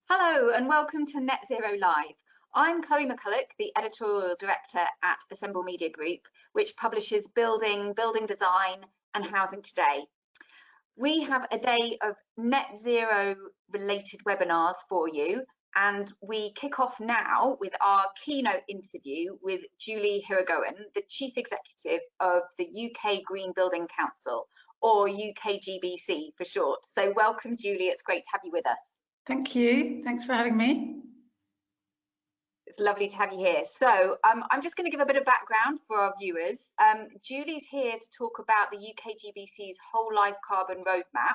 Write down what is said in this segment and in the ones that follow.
Hello and welcome to Net Zero Live. I'm Chloe McCulloch, the editorial director at Assemble Media Group, which publishes building design and housing today. We have a day of net zero related webinars for you, and we kick off now with our keynote interview with Julie Hirigoyen, the Chief Executive of the UK Green Building Council, or UKGBC for short. So welcome, Julie, it's great to have you with us. Thank you. Thanks for having me. It's lovely to have you here. So I'm just going to give a bit of background for our viewers. Julie's here to talk about the UKGBC's Whole Life Carbon Roadmap.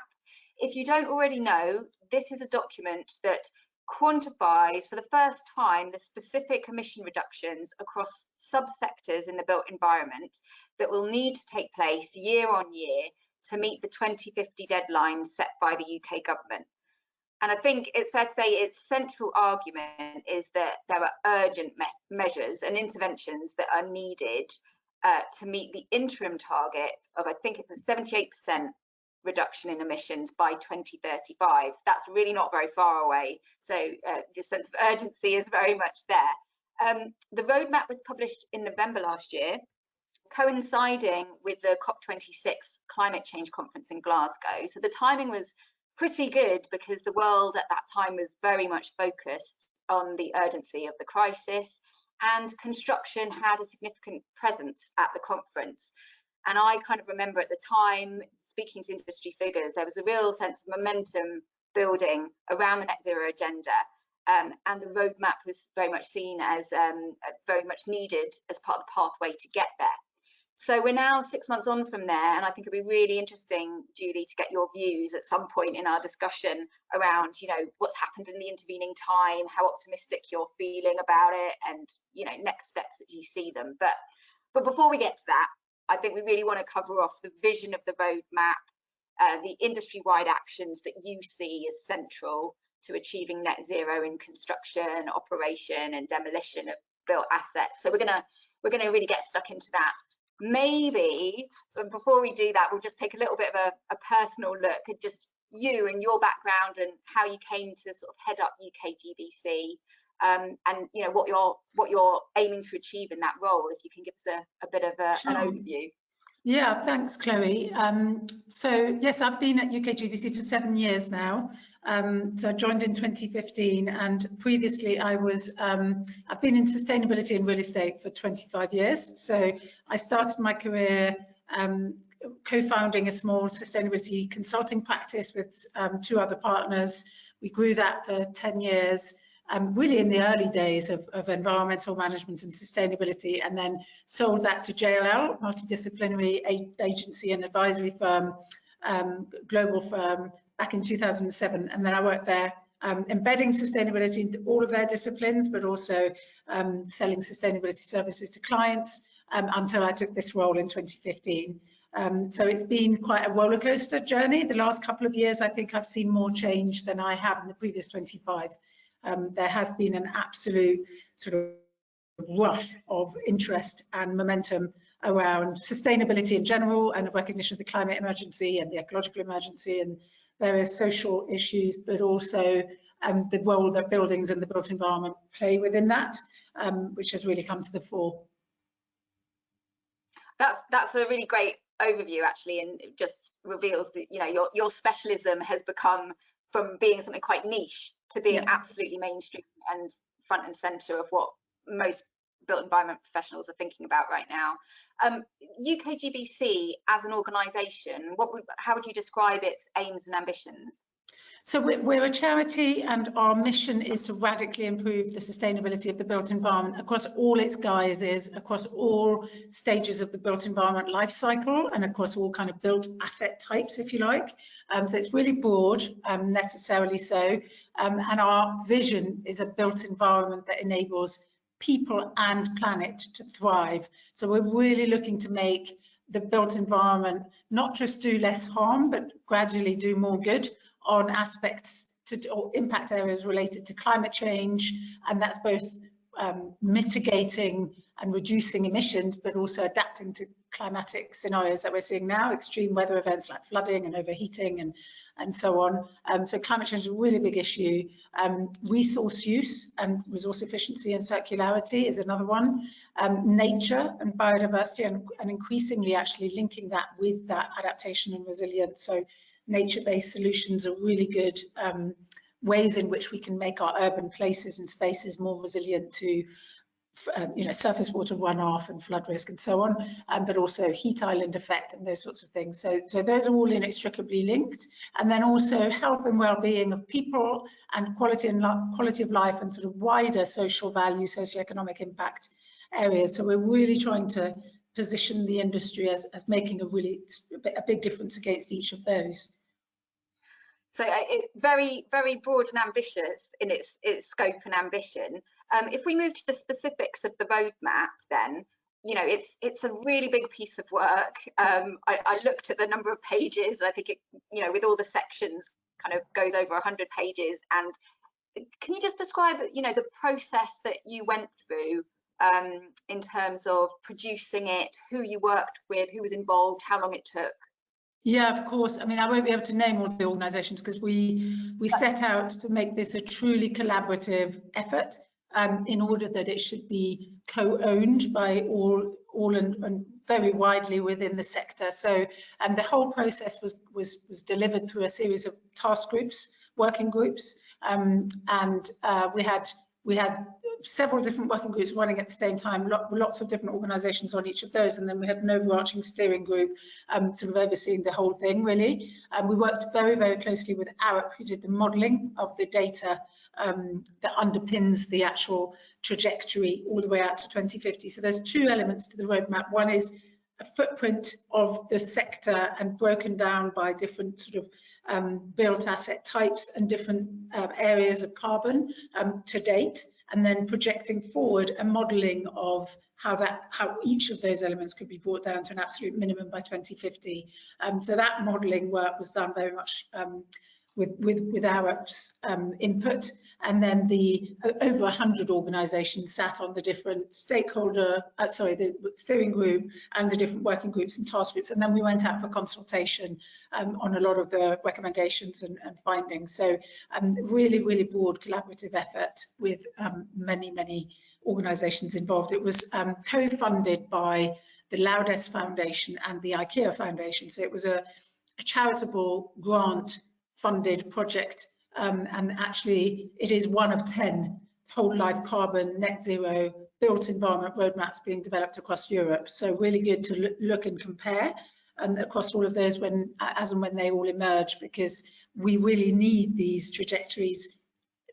If you don't already know, this is a document that quantifies for the first time the specific emission reductions across subsectors in the built environment that will need to take place year on year to meet the 2050 deadline set by the UK government. And I think it's fair to say its central argument is that there are urgent measures and interventions that are needed to meet the interim target of, I think it's a 78% reduction in emissions by 2035. That's really not very far away. So the sense of urgency is very much there. The roadmap was published in November last year, coinciding with the COP26 climate change conference in Glasgow. So the timing was pretty good because the world at that time was very much focused on the urgency of the crisis, and construction had a significant presence at the conference. And I kind of remember at the time, speaking to industry figures, there was a real sense of momentum building around the net zero agenda, and the roadmap was very much seen as very much needed as part of the pathway to get there. So we're now 6 months on from there, and I think it'd be really interesting, Julie, to get your views at some point in our discussion around, what's happened in the intervening time, how optimistic you're feeling about it, and, next steps as you see them. But before we get to that, I think we really want to cover off the vision of the roadmap, the industry-wide actions that you see as central to achieving net zero in construction, operation, and demolition of built assets. So we're gonna really get stuck into that. Maybe before we do that, we'll just take a little bit of a personal look at just you and your background and how you came to sort of head up UKGBC, and what you're aiming to achieve in that role. If you can give us a bit of an overview. Yeah, thanks, Chloe. So yes, I've been at UKGBC for 7 years now. So I joined in 2015, and previously I've been in sustainability and real estate for 25 years. So I started my career co-founding a small sustainability consulting practice with 2 other partners. We grew that for 10 years. Really in the early days of environmental management and sustainability, and then sold that to JLL, multidisciplinary agency and advisory firm, global firm, back in 2007. And then I worked there embedding sustainability into all of their disciplines, but also selling sustainability services to clients until I took this role in 2015. So it's been quite a roller coaster journey. The last couple of years, I think I've seen more change than I have in the previous 25. There has been an absolute sort of rush of interest and momentum around sustainability in general, and a recognition of the climate emergency and the ecological emergency and various social issues, but also the role that buildings and the built environment play within that, which has really come to the fore. That's a really great overview, actually, and it just reveals that your specialism has become from being something quite niche to being absolutely mainstream and front and center of what most built environment professionals are thinking about right now. UKGBC as an organisation, how would you describe its aims and ambitions? So we're a charity, and our mission is to radically improve the sustainability of the built environment across all its guises, across all stages of the built environment life cycle, and across all kind of built asset types, if you like. So it's really broad, necessarily so. And our vision is a built environment that enables people and planet to thrive. So we're really looking to make the built environment not just do less harm, but gradually do more good on aspects or impact areas related to climate change, and that's both mitigating and reducing emissions, but also adapting to climatic scenarios that we're seeing now, extreme weather events like flooding and overheating and so on. So climate change is a really big issue. Resource use and resource efficiency and circularity is another one. Nature and biodiversity, and increasingly actually linking that with that adaptation and resilience. So nature-based solutions are really good ways in which we can make our urban places and spaces more resilient to surface water runoff and flood risk and so on, but also heat island effect and those sorts of things. So those are all inextricably linked. And then also health and well-being of people and quality of life and sort of wider social value, socioeconomic impact areas. So we're really trying to position the industry as making a big difference against each of those. So very, very broad and ambitious in its scope and ambition. If we move to the specifics of the roadmap, then, it's a really big piece of work. I looked at the number of pages. I think it, with all the sections, kind of goes over 100 pages. And can you just describe, the process that you went through in terms of producing it, who you worked with, who was involved, how long it took? Yeah, of course. I mean, I won't be able to name all the organisations because we set out to make this a truly collaborative effort in order that it should be co-owned by all and very widely within the sector. So the whole process was delivered through a series of task groups, working groups, and we had several different working groups running at the same time, lots of different organisations on each of those, and then we had an overarching steering group sort of overseeing the whole thing, really. We worked very, very closely with Arup, who did the modelling of the data that underpins the actual trajectory all the way out to 2050. So there's two elements to the roadmap. One is a footprint of the sector and broken down by different sort of built asset types and different areas of carbon to date, and then projecting forward a modelling of how each of those elements could be brought down to an absolute minimum by 2050. So that modelling work was done very much with Arup's input, and then the over 100 organisations sat on the different the steering group and the different working groups and task groups, and then we went out for consultation on a lot of the recommendations and findings. So really, really broad collaborative effort with many organisations involved. It was co-funded by the Laudes Foundation and the IKEA Foundation, so it was a charitable grant funded project, and actually it is one of 10 whole life carbon net zero built environment roadmaps being developed across Europe. So really good to look and compare across all of those as and when they all emerge, because we really need these trajectories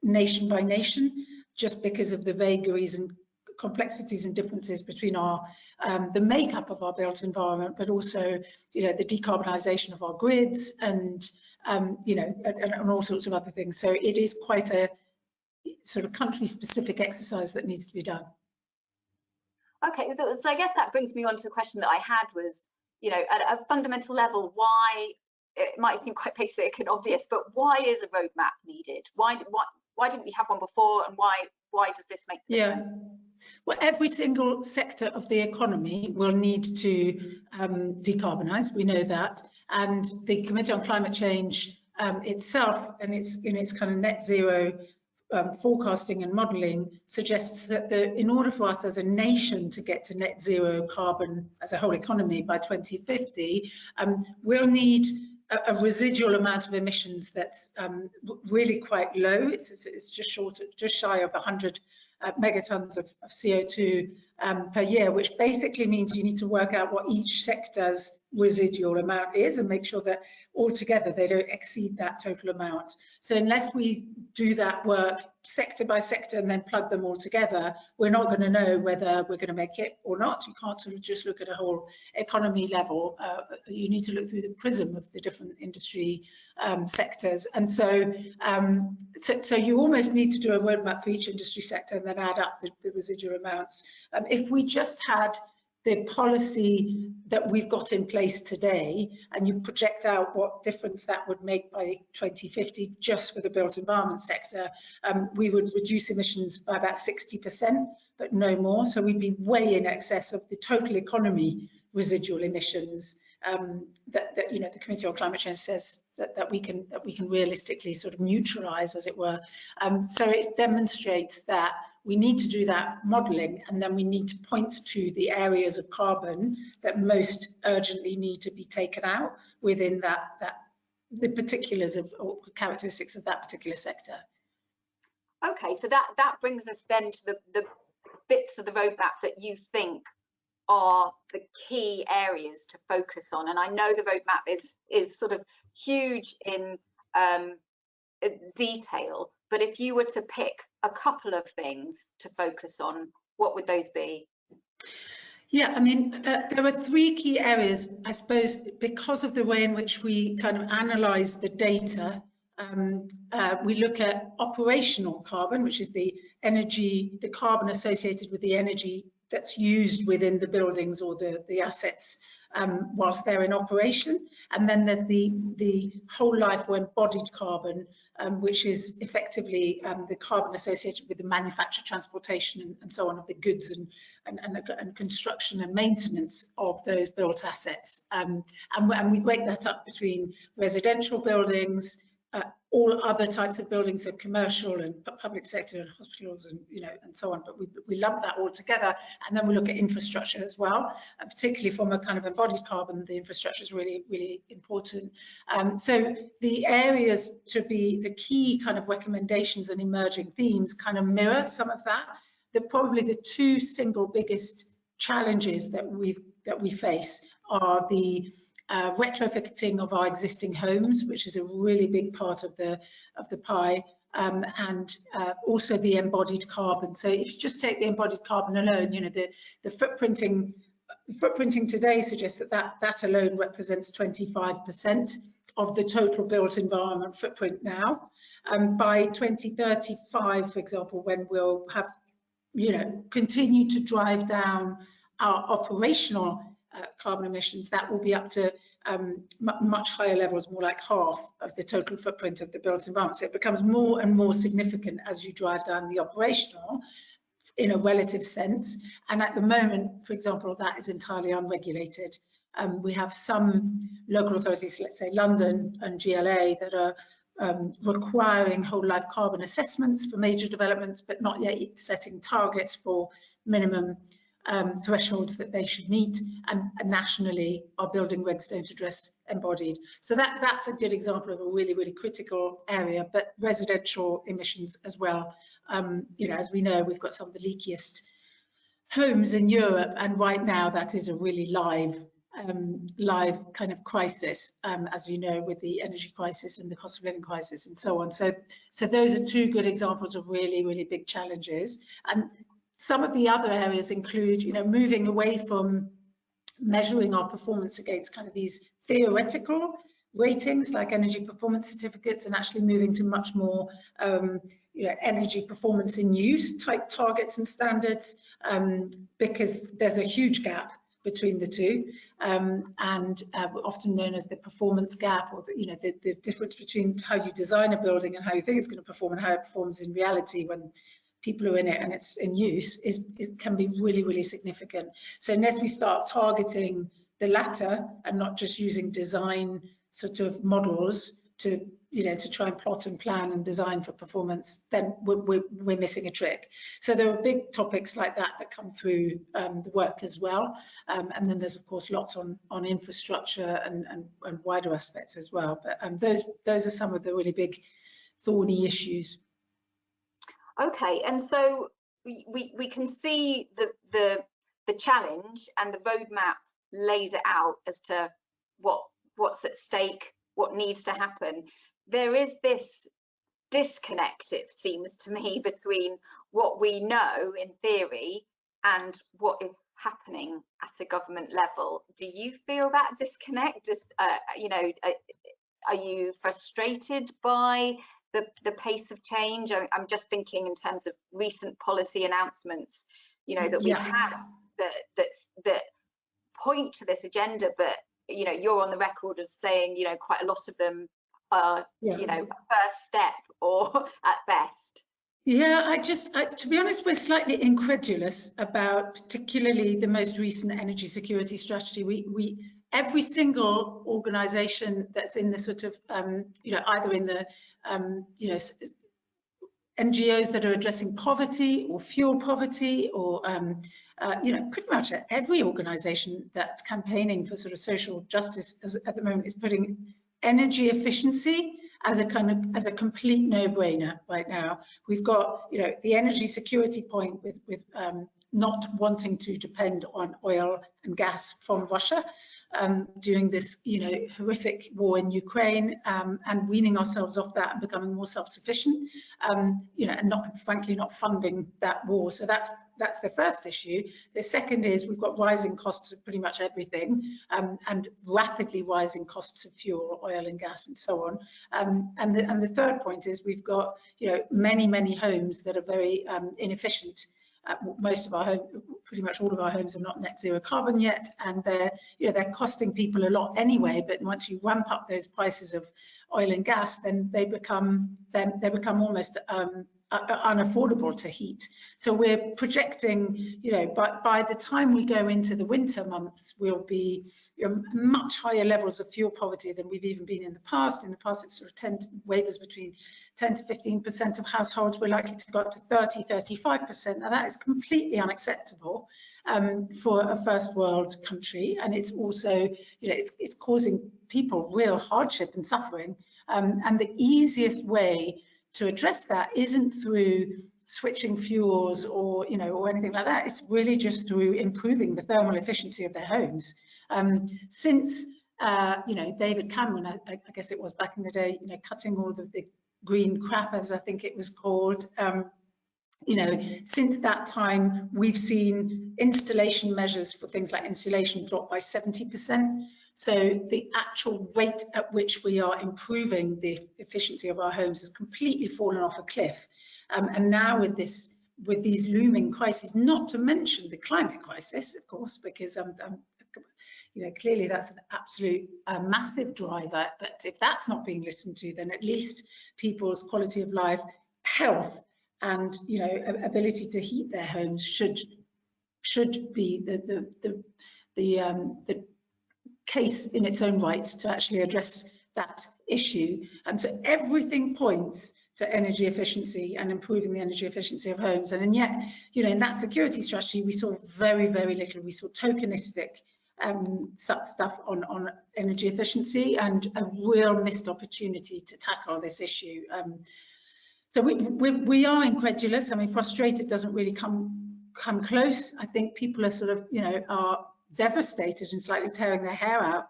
nation by nation, just because of the vagaries and complexities and differences between the makeup of our built environment, but also the decarbonisation of our grids and and all sorts of other things. So it is quite a sort of country-specific exercise that needs to be done. Okay, so I guess that brings me on to a question that I had was, at a fundamental level, why, it might seem quite basic and obvious, but why is a roadmap needed? Why didn't we have one before, and why does this make the difference? Well, every single sector of the economy will need to decarbonise, we know that, and the Committee on Climate Change itself, and its kind of net zero forecasting and modelling, suggests that in order for us as a nation to get to net zero carbon as a whole economy by 2050, we'll need a residual amount of emissions that's really quite low. It's just shy of 100 megatons of CO2 per year, which basically means you need to work out what each sector's residual amount is and make sure that altogether they don't exceed that total amount. So unless we do that work sector by sector and then plug them all together, we're not going to know whether we're going to make it or not. You can't sort of just look at a whole economy level. You need to look through the prism of the different industry sectors. And so you almost need to do a roadmap for each industry sector and then add up the residual amounts. If we just had the policy that we've got in place today, and you project out what difference that would make by 2050 just for the built environment sector, we would reduce emissions by about 60%, but no more. So we'd be way in excess of the total economy residual emissions that you know, the Committee on Climate Change says that we can realistically sort of neutralise, as it were. So it demonstrates that we need to do that modelling, and then we need to point to the areas of carbon that most urgently need to be taken out within the particulars of or characteristics of that particular sector. Okay, so that brings us then to the bits of the roadmap that you think are the key areas to focus on. And I know the roadmap is sort of huge in detail, but if you were to pick a couple of things to focus on, what would those be? Yeah, I mean, there are three key areas, I suppose, because of the way in which we kind of analyse the data. We look at operational carbon, which is the energy, the carbon associated with the energy that's used within the buildings or the assets whilst they're in operation. And then there's the whole life or embodied carbon, which is effectively the carbon associated with the manufacture, transportation, and so on of the goods and construction and maintenance of those built assets. And we break that up between residential buildings, all other types of buildings, so commercial and public sector and hospitals and and so on, but we lump that all together, and then we look at infrastructure as well, and particularly from a kind of embodied carbon, the infrastructure is really important. So the areas to be the key kind of recommendations and emerging themes kind of mirror some of that. Probably the two single biggest challenges that we face are the retrofitting of our existing homes, which is a really big part of the pie, and also the embodied carbon. So if you just take the embodied carbon alone, the footprinting today suggests that alone represents 25% of the total built environment footprint now. By 2035, for example, when we'll have continue to drive down our operational carbon emissions, that will be up to much higher levels, more like half of the total footprint of the built environment. So it becomes more and more significant as you drive down the operational in a relative sense. And at the moment, for example, that is entirely unregulated. We have some local authorities, let's say London and GLA, that are requiring whole life carbon assessments for major developments, but not yet setting targets for minimum thresholds that they should meet, and nationally our building regs don't address embodied. So that's a good example of a really critical area. But residential emissions as well. As we know, we've got some of the leakiest homes in Europe, and right now that is a really live kind of crisis, as you know, with the energy crisis and the cost of living crisis and so on. So those are two good examples of really big challenges. And some of the other areas include, moving away from measuring our performance against kind of these theoretical ratings like energy performance certificates, and actually moving to much more energy performance in use type targets and standards, because there's a huge gap between the two, and often known as the performance gap, or the difference between how you design a building and how you think it's going to perform and how it performs in reality when people are in it and it's in use can be really significant. So unless we start targeting the latter and not just using design sort of models to try and plot and plan and design for performance, then we're missing a trick. So there are big topics like that come through the work as well, and then there's of course lots on infrastructure and wider aspects as well. But those are some of the really big thorny issues. Okay, and so we can see the challenge, and the roadmap lays it out as to what's at stake, what needs to happen. There is this disconnect, it seems to me, between what we know in theory and what is happening at a government level. Do you feel that disconnect? Just are you frustrated by the pace of change? I'm just thinking in terms of recent policy announcements, that we've had that point to this agenda, but you know, you're on the record as saying, you know, quite a lot of them are, you know, a first step or at best. Yeah, to be honest, we're slightly incredulous about particularly the most recent energy security strategy. Every single organisation that's in the sort of, you know, either in the, you know, NGOs that are addressing poverty or fuel poverty, or you know, pretty much every organisation that's campaigning for sort of social justice at the moment is putting energy efficiency as a complete no-brainer right now. We've got, you know, the energy security point with not wanting to depend on oil and gas from Russia during this, you know, horrific war in Ukraine, and weaning ourselves off that and becoming more self-sufficient, you know, and frankly not funding that war. So that's the first issue. The second is we've got rising costs of pretty much everything, and rapidly rising costs of fuel, oil and gas, and so on. And the third point is we've got, you know, many homes that are very inefficient. Most of our homes, pretty much all of our homes, are not net zero carbon yet, and they're costing people a lot anyway. But once you ramp up those prices of oil and gas, then they become almost unaffordable to heat. So we're projecting, you know, by the time we go into the winter months, we'll be, you know, much higher levels of fuel poverty than we've even been in the past. In the past, it's sort of wavers between 10 to 15% of households. We're likely to go up to 30–35%. Now that is completely unacceptable for a first world country, and it's also, you know, it's causing people real hardship and suffering. And the easiest way to address that isn't through switching fuels or, you know, or anything like that. It's really just through improving the thermal efficiency of their homes. Since you know, David Cameron, I guess it was back in the day, you know, cutting all of the green crap, as I think it was called, you know, since that time we've seen installation measures for things like insulation drop by 70%. So the actual rate at which we are improving the efficiency of our homes has completely fallen off a cliff. And now with these looming crises, not to mention the climate crisis, of course, because you know, clearly that's an absolute massive driver. But if that's not being listened to, then at least people's quality of life, health, and, you know, ability to heat their homes should be the case in its own right to actually address that issue. And so everything points to energy efficiency and improving the energy efficiency of homes. And yet, you know, in that security strategy, we saw very little. We saw tokenistic stuff on energy efficiency and a real missed opportunity to tackle this issue. So we are incredulous. I mean, frustrated doesn't really come close. I think people are sort of, you know, are devastated and slightly tearing their hair out.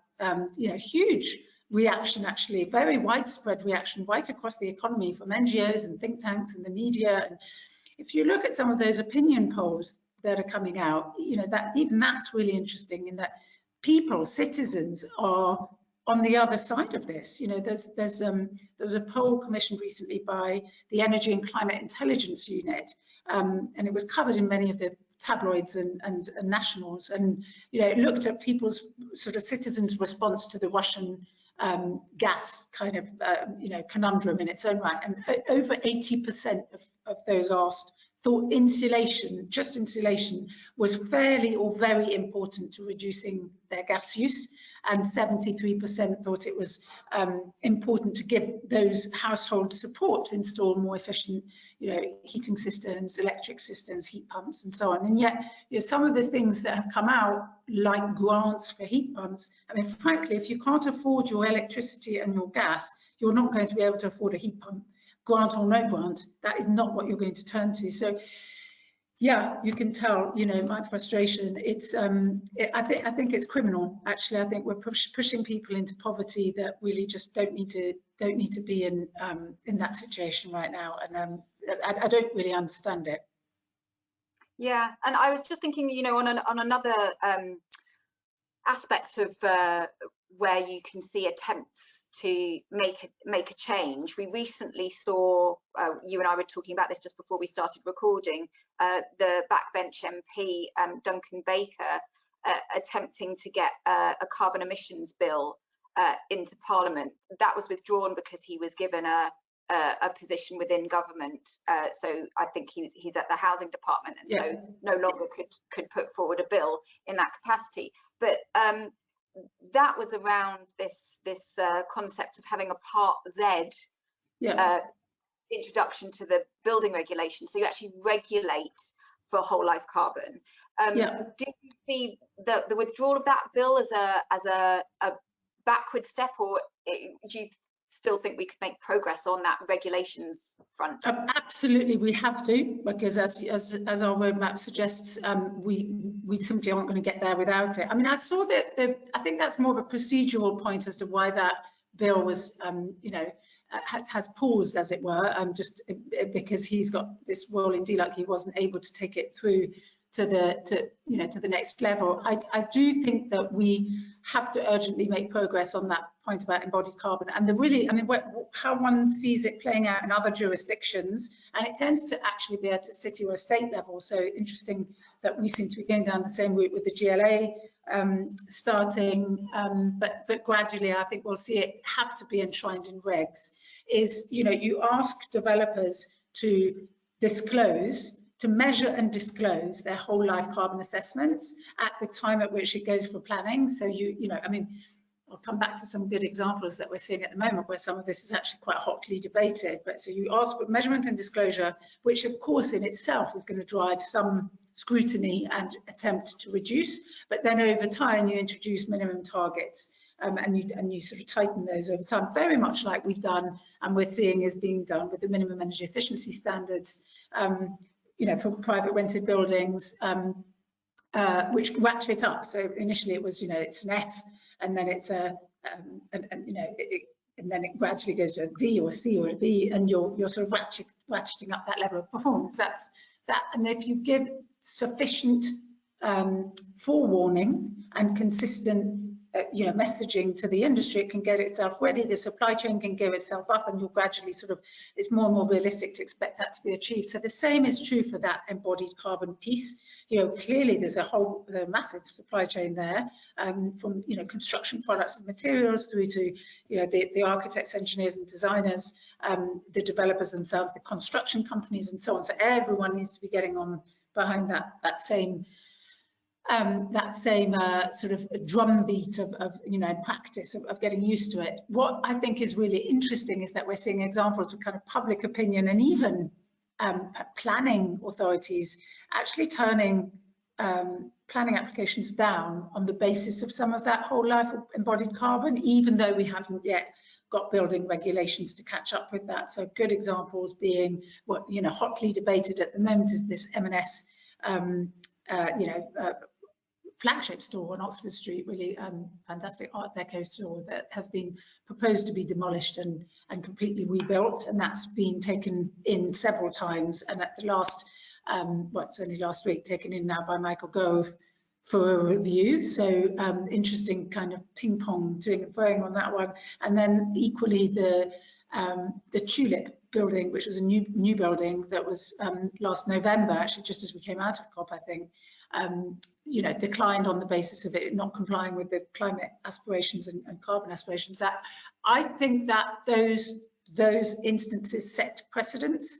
You know, huge reaction, actually, very widespread reaction right across the economy from NGOs and think tanks and the media. And if you look at some of those opinion polls that are coming out, you know, that even that's really interesting, in that people, citizens, are on the other side of this. You know, there was a poll commissioned recently by the Energy and Climate Intelligence Unit, and it was covered in many of the tabloids and nationals, and, you know, it looked at people's sort of citizens' response to the Russian gas kind of you know, conundrum in its own right, and over 80% of those asked thought insulation, just insulation, was fairly or very important to reducing their gas use, and 73% thought it was important to give those households support to install more efficient, you know, heating systems, electric systems, heat pumps, and so on. And yet, you know, some of the things that have come out, like grants for heat pumps, I mean, frankly, if you can't afford your electricity and your gas, you're not going to be able to afford a heat pump. Grant or no grant, that is not what you're going to turn to. So, yeah, you can tell, you know, my frustration. It's, I think it's criminal. Actually, I think we're pushing people into poverty that really just don't need to be in that situation right now. And I don't really understand it. Yeah, and I was just thinking, you know, on another aspect of where you can see attempts to make a change. We recently saw, you and I were talking about this just before we started recording, the backbench MP Duncan Baker attempting to get a carbon emissions bill into Parliament. That was withdrawn because he was given a position within government. So I think he's at the housing department, and so no longer could put forward a bill in that capacity. But that was around this concept of having a Part Z introduction to the building regulation. So you actually regulate for whole life carbon. Do you see the withdrawal of that bill as a backward step, or do you still think we could make progress on that regulations front? Absolutely, we have to, because as our roadmap suggests, we simply aren't going to get there without it. I mean, I saw that I think that's more of a procedural point as to why that bill was, has paused, as it were, just because he's got this rolling deal, like he wasn't able to take it through to the next level. I do think that we have to urgently make progress on that point about embodied carbon, and how one sees it playing out in other jurisdictions, and it tends to actually be at a city or a state level. So interesting that we seem to be going down the same route with the GLA starting, but gradually I think we'll see it have to be enshrined in regs. You ask developers to disclose, to measure and disclose their whole life carbon assessments at the time at which it goes for planning. So I'll come back to some good examples that we're seeing at the moment where some of this is actually quite hotly debated. But so you ask for measurement and disclosure, which of course in itself is going to drive some scrutiny and attempt to reduce. But then over time you introduce minimum targets, and you sort of tighten those over time, very much like we've done and we're seeing is being done with the minimum energy efficiency standards. For private rented buildings, which ratchet up. So initially it was, it's an F, and then it's and then it gradually goes to a D or a C or a B, and you're sort of ratcheting up that level of performance. That's that. And if you give sufficient forewarning and consistent messaging to the industry, it can get itself ready, the supply chain can gear itself up, and you'll gradually it's more and more realistic to expect that to be achieved. So the same is true for that embodied carbon piece. Clearly there's a massive supply chain there, from construction products and materials through to the architects, engineers and designers, the developers themselves, the construction companies and so on. So everyone needs to be getting on behind that same sort of drumbeat of practice of getting used to it. What I think is really interesting is that we're seeing examples of kind of public opinion and even planning authorities actually turning planning applications down on the basis of some of that whole life embodied carbon, even though we haven't yet got building regulations to catch up with that. So good examples being what hotly debated at the moment is this M&S flagship store on Oxford Street, really fantastic Art Deco store that has been proposed to be demolished and completely rebuilt, and that's been taken in several times, and at the last, it's only last week, taken in now by Michael Gove for a review. So interesting kind of ping pong toing and throwing on that one. And then equally the Tulip building, which was a new building that was last November, actually just as we came out of COP, I think, declined on the basis of it not complying with the climate aspirations and carbon aspirations. That I think that those instances set precedents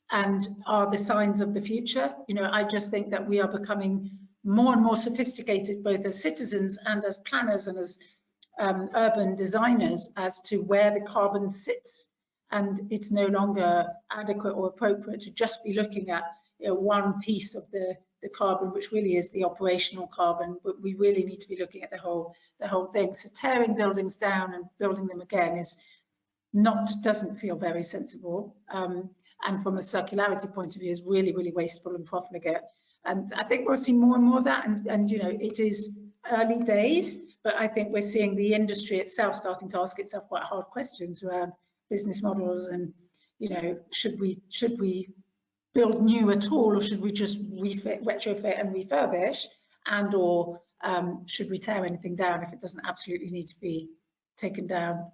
and are the signs of the future. I just think that we are becoming more and more sophisticated, both as citizens and as planners and as urban designers, as to where the carbon sits, and it's no longer adequate or appropriate to just be looking at one piece of the carbon, which really is the operational carbon, but we really need to be looking at the whole thing. So tearing buildings down and building them again doesn't feel very sensible, and from a circularity point of view is really, really wasteful and profligate. And I think we'll see more and more of that, and it is early days, but I think we're seeing the industry itself starting to ask itself quite hard questions around business models and should we build new at all, or should we just retrofit and refurbish, and or should we tear anything down if it doesn't absolutely need to be taken down?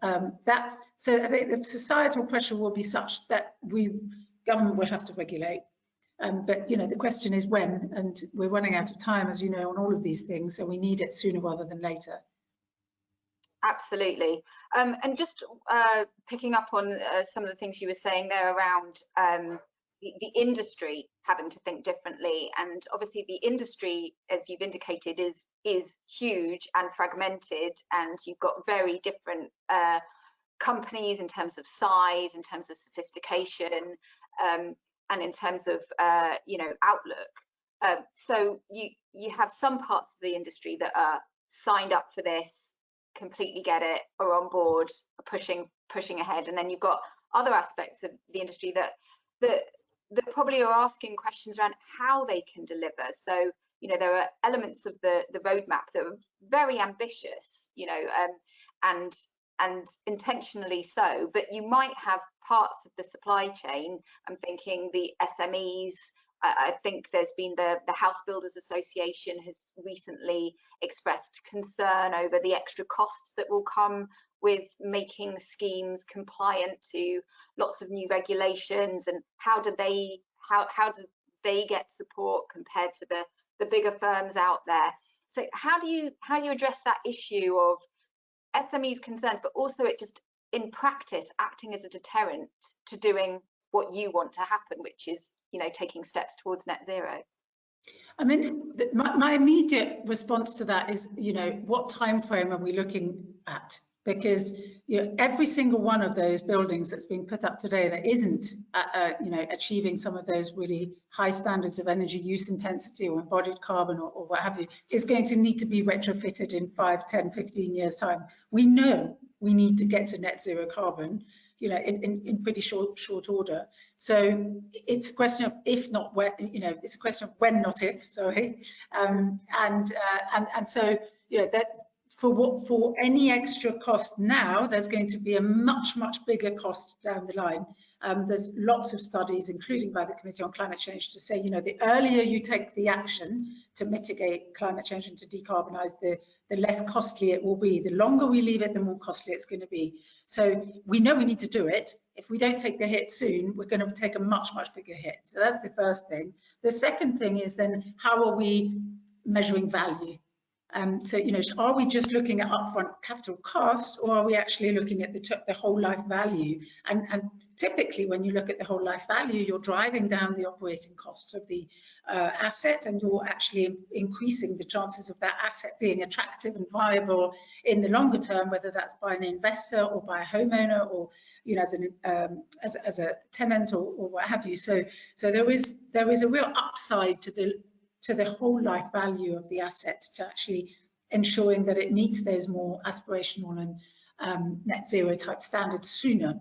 So I think the societal pressure will be such that government will have to regulate. But the question is when, and we're running out of time, as you know, on all of these things, so we need it sooner rather than later. Absolutely. And just picking up on some of the things you were saying there around the industry having to think differently, and obviously the industry, as you've indicated, is huge and fragmented, and you've got very different companies in terms of size, in terms of sophistication, and in terms of outlook. So you have some parts of the industry that are signed up for this, completely get it, are on board, are pushing ahead, and then you've got other aspects of the industry that probably are asking questions around how they can deliver. So there are elements of the roadmap that are very ambitious, and intentionally so, but you might have parts of the supply chain. I'm thinking the SMEs. I think there's been the House Builders Association has recently expressed concern over the extra costs that will come with making schemes compliant to lots of new regulations, and how do they get support compared to the bigger firms out there. So how do you address that issue of SMEs concerns, but also it just in practice acting as a deterrent to doing what you want to happen, which is taking steps towards net zero? I mean, my immediate response to that is, what time frame are we looking at? Because every single one of those buildings that's being put up today that isn't achieving some of those really high standards of energy use intensity or embodied carbon or what have you, is going to need to be retrofitted in 5, 10, 15 years time. We know we need to get to net zero carbon in pretty short order. So it's a question of if not when, it's a question of when, not if, sorry. And so that for any extra cost now, there's going to be a much bigger cost down the line. There's lots of studies, including by the Committee on Climate Change, to say, the earlier you take the action to mitigate climate change and to decarbonise, the less costly it will be. The longer we leave it, the more costly it's going to be. So we know we need to do it. If we don't take the hit soon, we're going to take a much bigger hit. So that's the first thing. The second thing is then, how are we measuring value? So, are we just looking at upfront capital cost, or are we actually looking at the whole life value? And typically, when you look at the whole life value, you're driving down the operating costs of the asset, and you're actually increasing the chances of that asset being attractive and viable in the longer term, whether that's by an investor or by a homeowner, or as a tenant or what have you. So there is a real upside to the whole life value of the asset, to actually ensuring that it meets those more aspirational and net zero type standards sooner.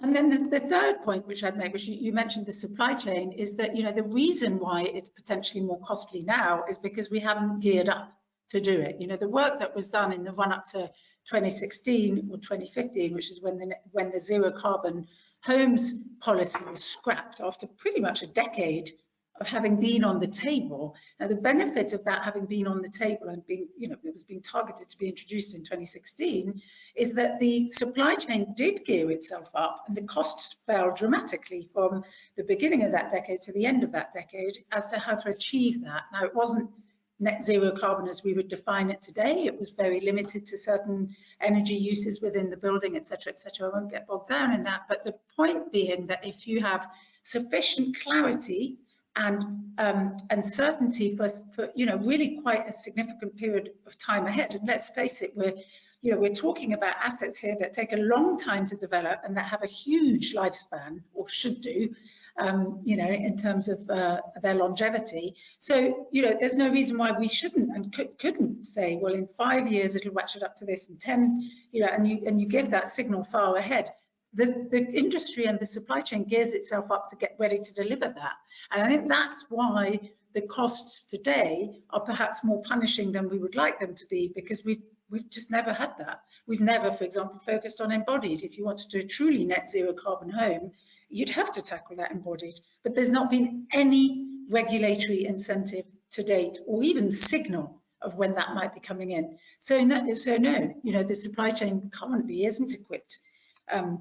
And then the third point, which I'd make, which you mentioned, the supply chain, is that the reason why it's potentially more costly now is because we haven't geared up to do it. The work that was done in the run up to 2016 or 2015, which is when the zero carbon homes policy was scrapped after pretty much a decade of having been on the table. Now, the benefit of that having been on the table and being, it was being targeted to be introduced in 2016, is that the supply chain did gear itself up, and the costs fell dramatically from the beginning of that decade to the end of that decade as to how to achieve that. Now, it wasn't net zero carbon as we would define it today. It was very limited to certain energy uses within the building, etc., etc. I won't get bogged down in that, but the point being that if you have sufficient clarity and certainty for really quite a significant period of time ahead. And let's face it, we're talking about assets here that take a long time to develop and that have a huge lifespan, or should do, in terms of their longevity. So there's no reason why we shouldn't and couldn't say, well, in 5 years it'll ratchet up to this, and 10, and you give that signal far ahead. The industry and the supply chain gears itself up to get ready to deliver that. And I think that's why the costs today are perhaps more punishing than we would like them to be, because we've just never had that. We've never, for example, focused on embodied. If you want to do a truly net zero carbon home, you'd have to tackle that embodied. But there's not been any regulatory incentive to date, or even signal of when that might be coming in. So no, the supply chain currently isn't equipped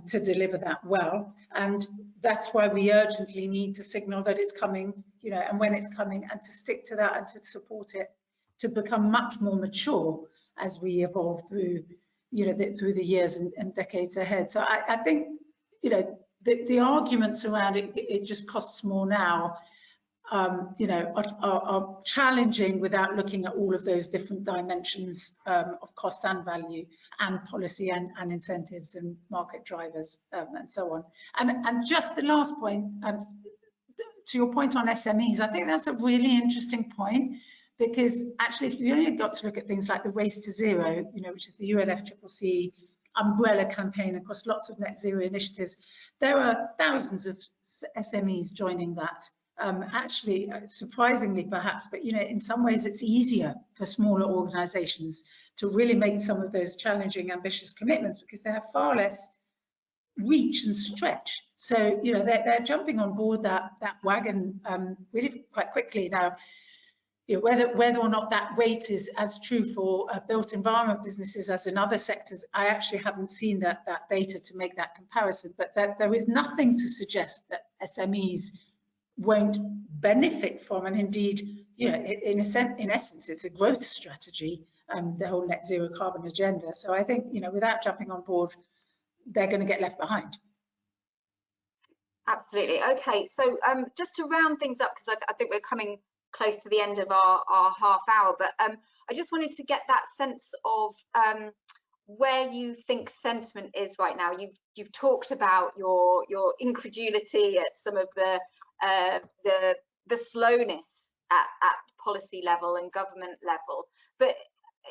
to deliver that well, and that's why we urgently need to signal that it's coming, you know, and when it's coming, and to stick to that and to support it to become much more mature as we evolve through, you know, through the years and decades ahead. So I think, you know, the arguments around it just costs more now, you know, are challenging without looking at all of those different dimensions of cost and value and policy and incentives and market drivers and so on. And just the last point, to your point on SMEs, I think that's a really interesting point, because actually if you only got to look at things like the Race to Zero, you know, which is the UNFCCC umbrella campaign across lots of net zero initiatives, there are thousands of SMEs joining that. Actually, surprisingly perhaps, but you know, in some ways it's easier for smaller organisations to really make some of those challenging, ambitious commitments because they have far less reach and stretch. So you know, they're jumping on board that wagon really quite quickly now. You know, whether or not that rate is as true for built environment businesses as in other sectors, I actually haven't seen that data to make that comparison. But there is nothing to suggest that SMEs won't benefit from, and indeed, you know, in essence, it's a growth strategy, the whole net zero carbon agenda. So I think, you know, without jumping on board, they're going to get left behind. Absolutely. Okay, so just to round things up, because I think we're coming close to the end of our half hour, but I just wanted to get that sense of where you think sentiment is right now. You've talked about your incredulity at some of the slowness at policy level and government level, but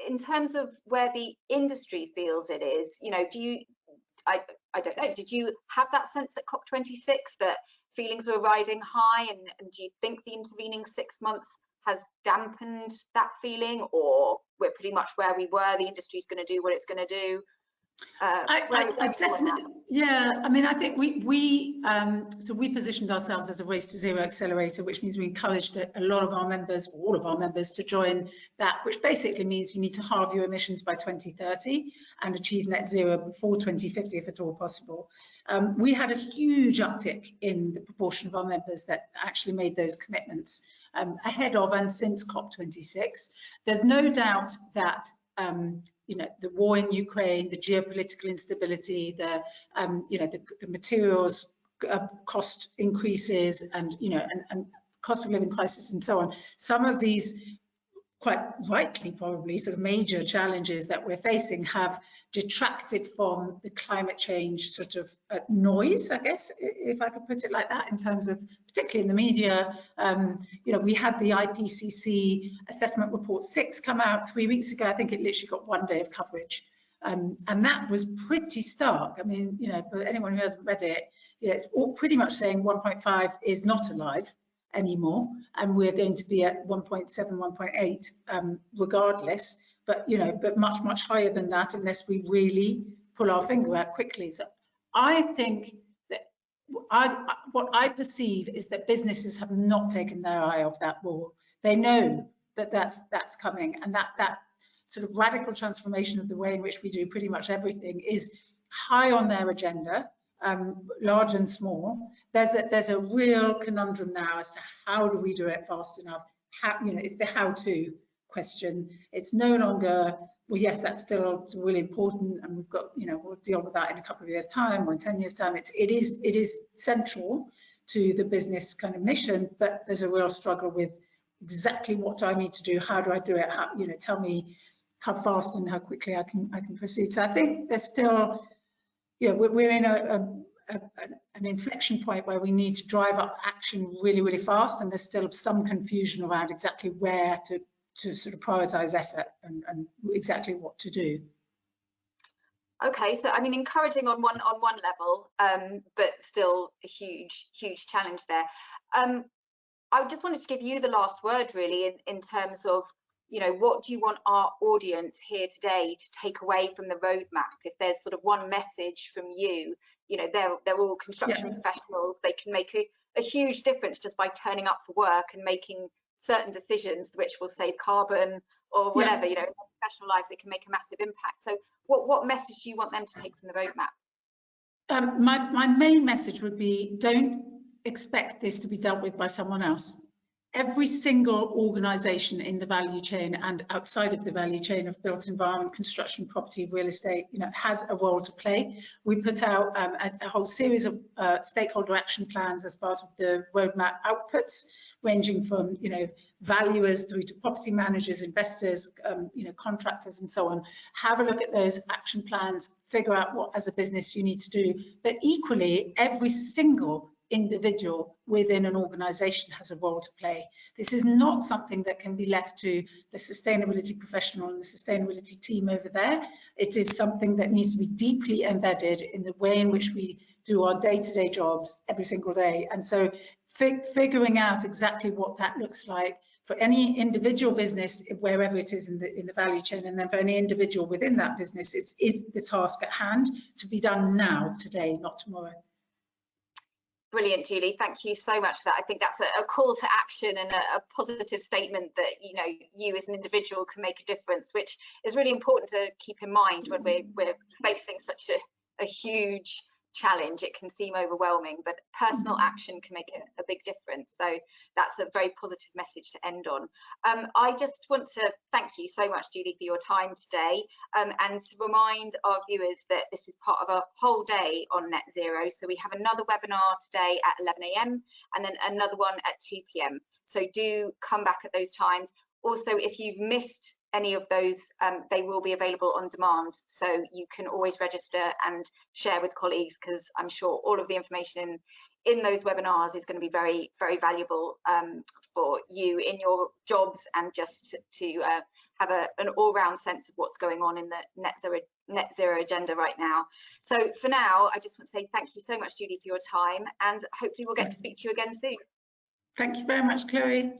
in terms of where the industry feels it is, you know, I don't know, did you have that sense at COP26 that feelings were riding high, and do you think the intervening 6 months has dampened that feeling, or we're pretty much where we were, the industry's going to do what it's going to do? I definitely, yeah. I mean, I think we positioned ourselves as a Race to Zero accelerator, which means we encouraged a lot of our members, all of our members, to join that, which basically means you need to halve your emissions by 2030 and achieve net zero before 2050, if at all possible. We had a huge uptick in the proportion of our members that actually made those commitments ahead of and since COP26. There's no doubt that you know, the war in Ukraine, the geopolitical instability, you know, the materials cost increases, and you know, and cost of living crisis and so on. Some of these, quite rightly probably, sort of major challenges that we're facing have detracted from the climate change sort of noise, I guess, if I could put it like that, in terms of, particularly in the media. You know, we had the IPCC assessment report 6 come out 3 weeks ago. I think it literally got 1 day of coverage, and that was pretty stark. I mean, you know, for anyone who hasn't read it, you know, it's all pretty much saying 1.5 is not alive anymore, and we're going to be at 1.7, 1.8 regardless, but you know, but much higher than that unless we really pull our finger out quickly. So I think that what I perceive is that businesses have not taken their eye off that ball. They know that that's coming, and that sort of radical transformation of the way in which we do pretty much everything is high on their agenda. Large and small. There's a real conundrum now as to how do we do it fast enough. How, you know, it's the how-to question. It's no longer, well, yes, that's still really important, and we've got, you know, we'll deal with that in a couple of years' time or in 10 years' time. It is central to the business kind of mission, but there's a real struggle with exactly what do I need to do, how do I do it, how, you know, tell me how fast and how quickly I can proceed. So I think there's still, yeah, we're in an inflection point where we need to drive up action really fast, and there's still some confusion around exactly where to sort of prioritize effort and exactly what to do. Okay, so I mean, encouraging on one level, but still a huge challenge there. I just wanted to give you the last word, really, in terms of, you know, what do you want our audience here today to take away from the roadmap? If there's sort of one message from you, you know, they're all construction professionals. They can make a huge difference just by turning up for work and making certain decisions which will save carbon or whatever. You know, in their professional lives, they can make a massive impact. So what message do you want them to take from the roadmap? My main message would be, don't expect this to be dealt with by someone else. Every single organisation in the value chain and outside of the value chain of built environment, construction, property, real estate, has a role to play. We put out a whole series of stakeholder action plans as part of the roadmap outputs, ranging from valuers through to property managers, investors, contractors, and so on. Have a look at those action plans, figure out what as a business you need to do. But equally, every single individual within an organisation has a role to play. This is not something that can be left to the sustainability professional and the sustainability team over there. It is something that needs to be deeply embedded in the way in which we do our day-to-day jobs every single day. And so figuring out exactly what that looks like for any individual business, wherever it is in the value chain, and then for any individual within that business, is the task at hand, to be done now, today, not tomorrow. Brilliant, Julie. Thank you so much for that. I think that's a call to action and a positive statement that you as an individual can make a difference, which is really important to keep in mind when we're facing such a huge challenge. It can seem overwhelming, but personal action can make a big difference. So that's a very positive message to end on. I just want to thank you so much, Julie, for your time today, and to remind our viewers that this is part of a whole day on net zero. So we have another webinar today at 11 AM and then another one at 2 PM. So do come back at those times. Also, if you've missed any of those, they will be available on demand, so you can always register and share with colleagues, because I'm sure all of the information in those webinars is going to be very, very valuable for you in your jobs, and just to have an all-round sense of what's going on in the net zero agenda right now. So for now, I just want to say thank you so much, Julie, for your time, and hopefully we'll get to speak to you again soon. Thank you very much, Chloe.